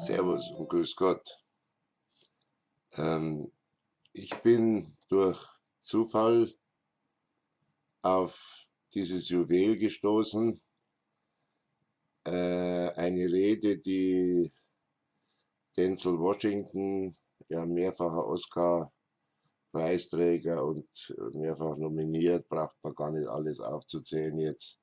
Servus und grüß Gott. Ich bin durch Zufall auf dieses Juwel gestoßen. Eine Rede, die Denzel Washington, ja mehrfacher Oscar-Preisträger und mehrfach nominiert, braucht man gar nicht alles aufzuzählen jetzt.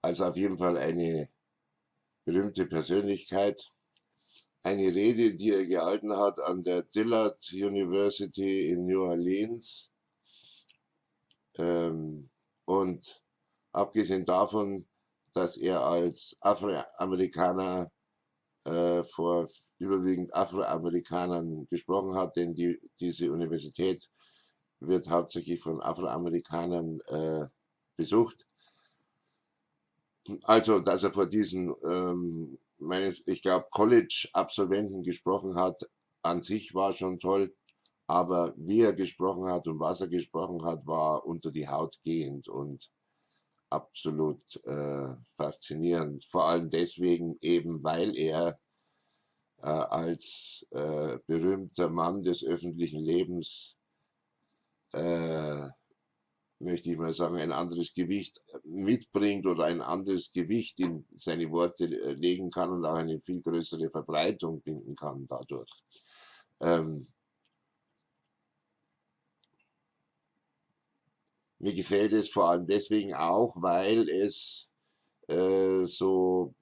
Also auf jeden Fall eine berühmte Persönlichkeit. Eine Rede, die er gehalten hat an der Dillard University in New Orleans. Und abgesehen davon, dass er als Afroamerikaner vor überwiegend Afroamerikanern gesprochen hat, denn diese Universität wird hauptsächlich von Afroamerikanern besucht. Also, dass er vor diesen ich glaube, College-Absolventen gesprochen hat, an sich war schon toll, aber wie er gesprochen hat und was er gesprochen hat, war unter die Haut gehend und absolut faszinierend. Vor allem deswegen eben, weil er als berühmter Mann des öffentlichen Lebens möchte ich mal sagen, ein anderes Gewicht mitbringt oder ein anderes Gewicht in seine Worte legen kann und auch eine viel größere Verbreitung finden kann dadurch. Mir gefällt es vor allem deswegen auch, weil es so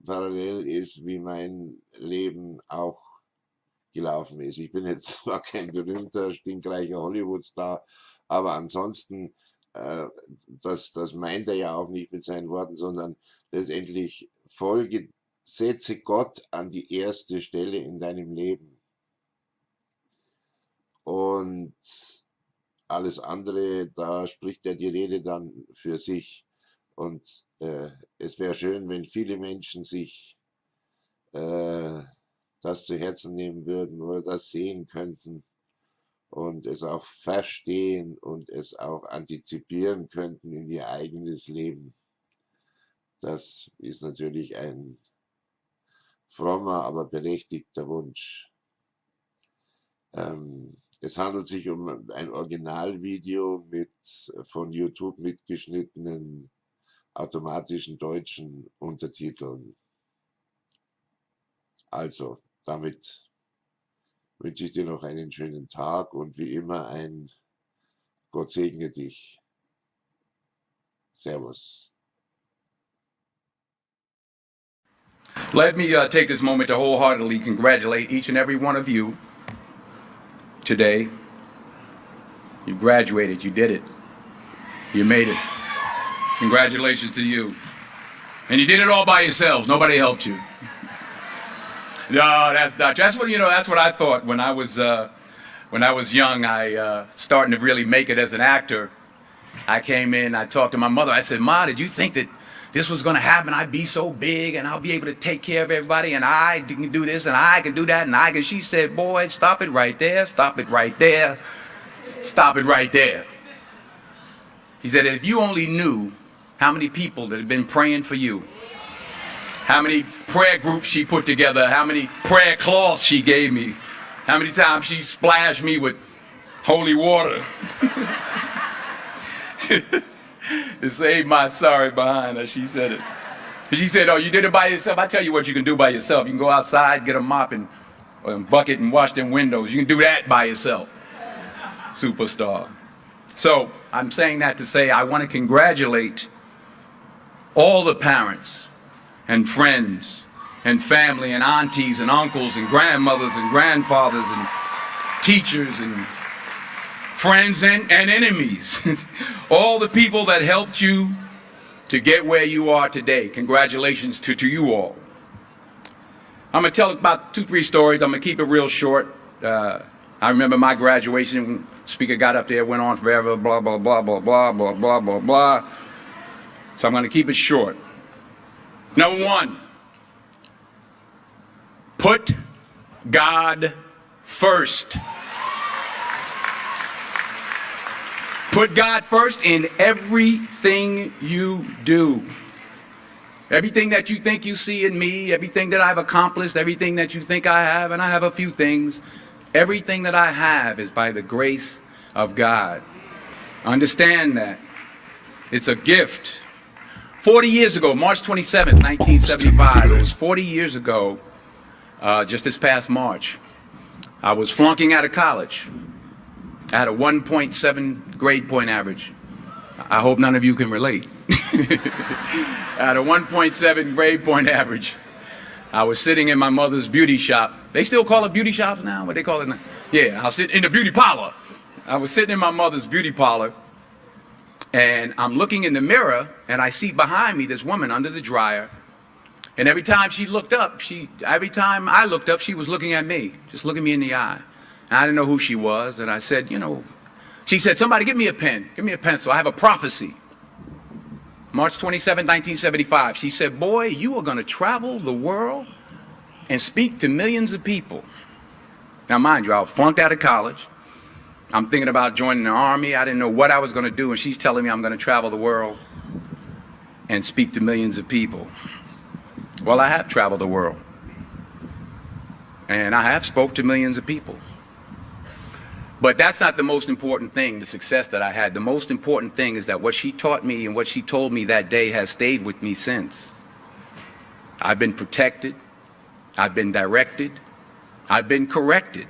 parallel ist, wie mein Leben auch gelaufen ist. Ich bin jetzt zwar kein berühmter, stinkreicher Hollywood-Star, aber ansonsten, das meint er ja auch nicht mit seinen Worten, sondern letztendlich setze Gott an die erste Stelle in deinem Leben. Und alles andere, da spricht ja die Rede dann für sich. Und es wäre schön, wenn viele Menschen sich das zu Herzen nehmen würden oder das sehen könnten und es auch verstehen und es auch antizipieren könnten in ihr eigenes Leben. Das ist natürlich ein frommer, aber berechtigter Wunsch. Es handelt sich um ein Originalvideo mit von YouTube mitgeschnittenen automatischen deutschen Untertiteln. Also, damit wünsche ich dir noch einen schönen Tag und wie immer ein Gott segne dich. Servus. Let me take this moment to wholeheartedly congratulate each and every one of you today. You graduated, you did it. You made it. Congratulations to you. And you did it all by yourselves. Nobody helped you. No, that's not. That's what That's what I thought when I was young. I starting to really make it as an actor. I came in. I talked to my mother. I said, "Ma, did you think that this was going to happen? I'd be so big and I'll be able to take care of everybody, and I can do this and I can do that and I can." She said, "Boy, stop it right there. Stop it right there. Stop it right there." He said, "If you only knew how many people that have been praying for you, how many prayer groups she put together, how many prayer cloths she gave me, how many times she splashed me with holy water to save my sorry behind," as she said it. She said, "Oh, you did it by yourself? I tell you what you can do by yourself. You can go outside, get a mop and bucket and wash them windows. You can do that by yourself." Superstar. So I'm saying that to say I want to congratulate all the parents and friends and family and aunties and uncles and grandmothers and grandfathers and teachers and friends and enemies. All the people that helped you to get where you are today. Congratulations to you all. I'm going to tell about 2-3 stories. I'm going to keep it real short. I remember my graduation, speaker got up there, went on forever, blah, blah, blah, blah, blah, blah, blah, blah, blah. So I'm going to keep it short. Number 1, put God first. Put God first in everything you do. Everything that you think you see in me, everything that I've accomplished, everything that you think I have, and I have a few things, everything that I have is by the grace of God. Understand that. It's a gift. 40 years ago, March 27th, 1975, it was 40 years ago, just this past March, I was flunking out of college. I had a 1.7 grade point average. I hope none of you can relate. I had a 1.7 grade point average. I was sitting in my mother's beauty shop. They still call it beauty shops now? What they call it now? Yeah, I was sitting in the beauty parlor. I was sitting in my mother's beauty parlor, and I'm looking in the mirror, and I see behind me this woman under the dryer. And every time she looked up, every time I looked up, she was looking at me, just looking me in the eye. And I didn't know who she was, and I said, you know, she said, somebody give me a pen, give me a pencil, I have a prophecy. March 27, 1975, she said, boy, you are going to travel the world and speak to millions of people. Now, mind you, I was flunked out of college. I'm thinking about joining the army. I didn't know what I was going to do, and she's telling me I'm going to travel the world and speak to millions of people. Well, I have traveled the world, and I have spoke to millions of people. But that's not the most important thing, the success that I had. The most important thing is that what she taught me and what she told me that day has stayed with me since. I've been protected. I've been directed. I've been corrected.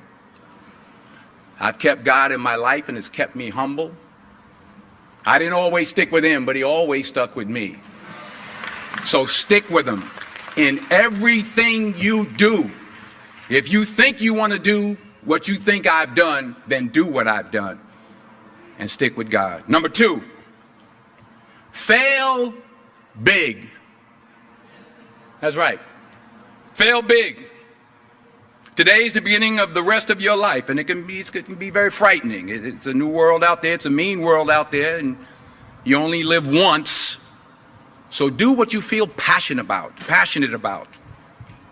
I've kept God in my life, and it's kept me humble. I didn't always stick with him, but he always stuck with me. So stick with him in everything you do. If you think you want to do what you think I've done, then do what I've done and stick with God. Number 2, fail big. That's right. Fail big. Today's the beginning of the rest of your life, and it can be very frightening. It's a new world out there. It's a mean world out there, and you only live once. So do what you feel passionate about.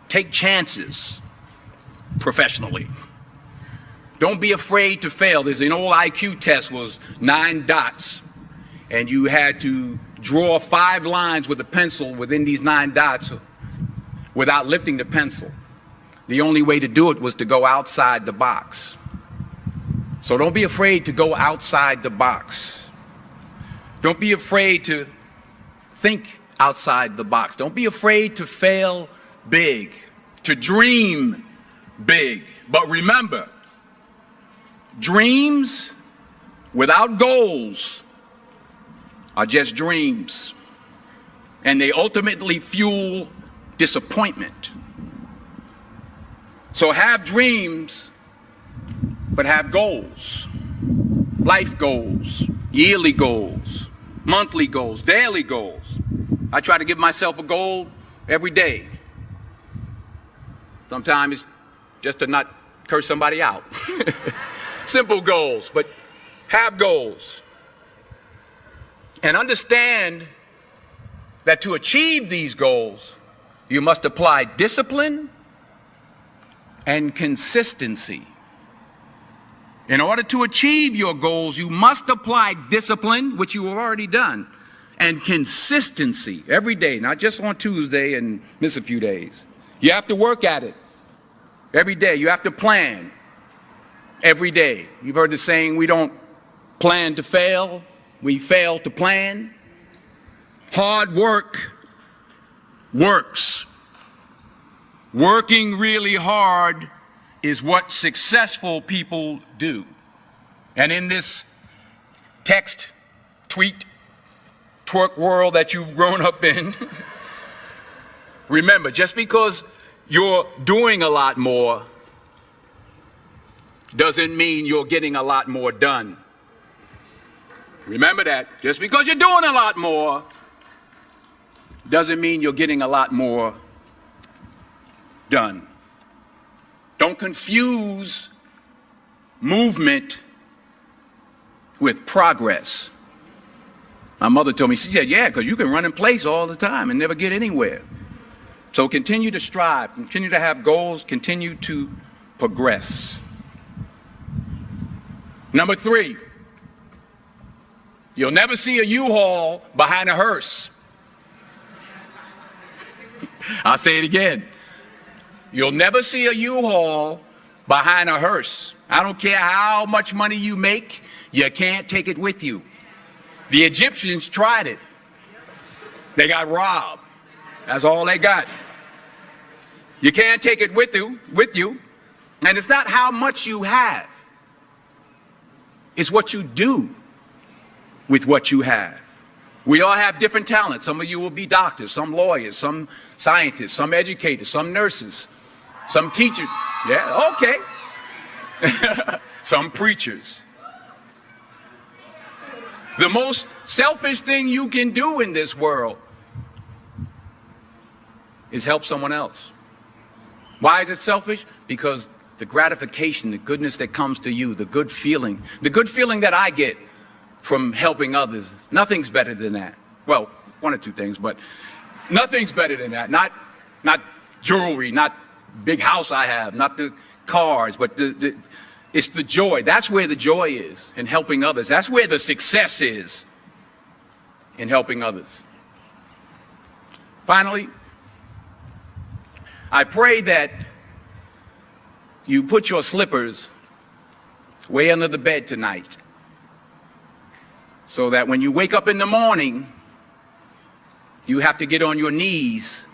Take chances professionally. Don't be afraid to fail. There's an old IQ test, was 9 dots, and you had to draw 5 lines with a pencil within these 9 dots without lifting the pencil. The only way to do it was to go outside the box. So don't be afraid to go outside the box. Don't be afraid to think outside the box. Don't be afraid to fail big, to dream big. But remember, dreams without goals are just dreams, and they ultimately fuel disappointment. So have dreams, but have goals. Life goals, yearly goals, monthly goals, daily goals. I try to give myself a goal every day. Sometimes it's just to not curse somebody out. Simple goals, but have goals. And understand that to achieve these goals, you must apply discipline and consistency. In order to achieve your goals, you must apply discipline, which you have already done, and consistency every day, not just on Tuesday and miss a few days. You have to work at it every day. You have to plan every day. You've heard the saying, we don't plan to fail, we fail to plan. Hard work works. Working really hard is what successful people do. And in this text, tweet, twerk world that you've grown up in, Remember, just because you're doing a lot more doesn't mean you're getting a lot more done. Remember that. Just because you're doing a lot more doesn't mean you're getting a lot more done. Don't confuse movement with progress. My mother told me, she said, yeah, because you can run in place all the time and never get anywhere. So continue to strive, continue to have goals, continue to progress. Number 3, you'll never see a U-Haul behind a hearse. I'll say it again. You'll never see a U-Haul behind a hearse. I don't care how much money you make, you can't take it with you. The Egyptians tried it. They got robbed. That's all they got. You can't take it with you. And it's not how much you have. It's what you do with what you have. We all have different talents. Some of you will be doctors, some lawyers, some scientists, some educators, some nurses, some teachers. Yeah, okay. Some preachers. The most selfish thing you can do in this world is help someone else. Why is it selfish? Because the gratification, the goodness that comes to you, the good feeling that I get from helping others, nothing's better than that. Well, one or two things, but nothing's better than that. Not jewelry, not big house I have, not the cars, but it's the joy. That's where the joy is, in helping others. That's where the success is, in helping others. Finally, I pray that you put your slippers way under the bed tonight, so that when you wake up in the morning, you have to get on your knees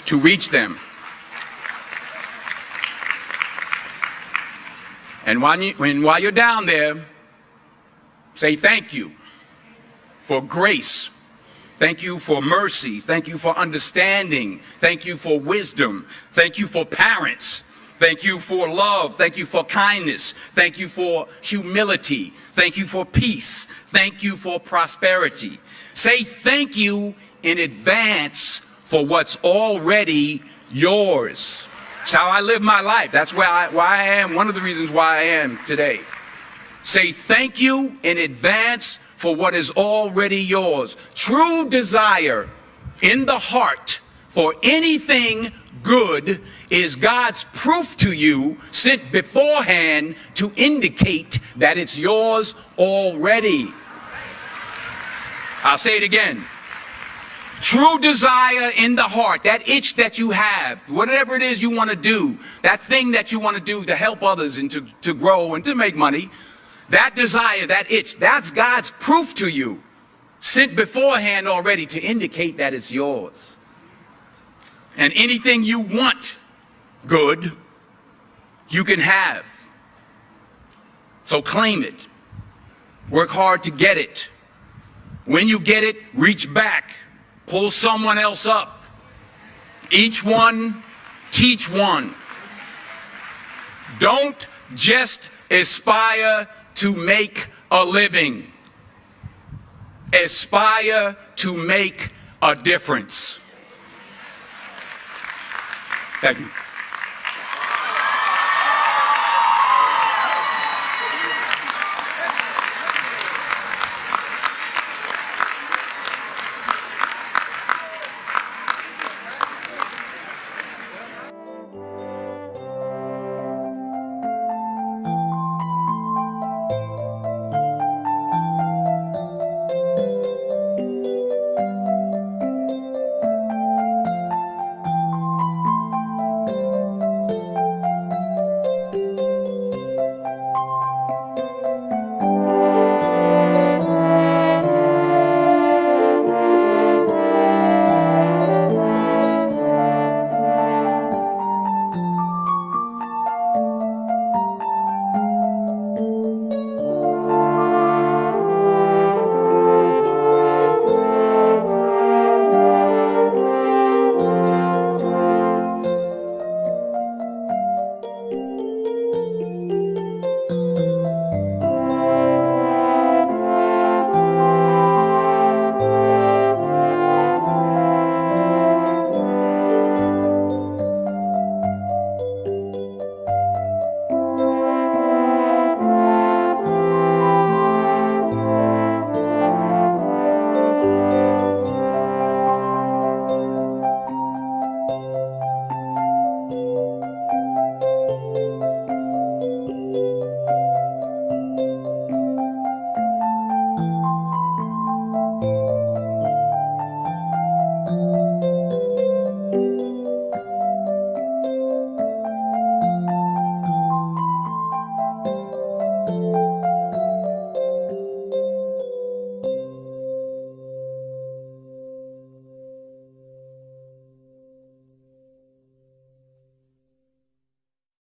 to reach them. And while you're down there, say thank you for grace. Thank you for mercy. Thank you for understanding. Thank you for wisdom. Thank you for parents. Thank you for love. Thank you for kindness. Thank you for humility. Thank you for peace. Thank you for prosperity. Say thank you in advance for what's already yours. It's how I live my life. That's why I am, one of the reasons why I am today. Say thank you in advance for what is already yours. True desire in the heart for anything good is God's proof to you, sent beforehand to indicate that it's yours already. I'll say it again. True desire in the heart, that itch that you have, whatever it is you want to do, that thing that you want to do to help others and to grow and to make money, that desire, that itch, that's God's proof to you, sent beforehand already to indicate that it's yours. And anything you want good, you can have. So claim it. Work hard to get it. When you get it, reach back. Pull someone else up. Each one, teach one. Don't just aspire to make a living. Aspire to make a difference. Thank you.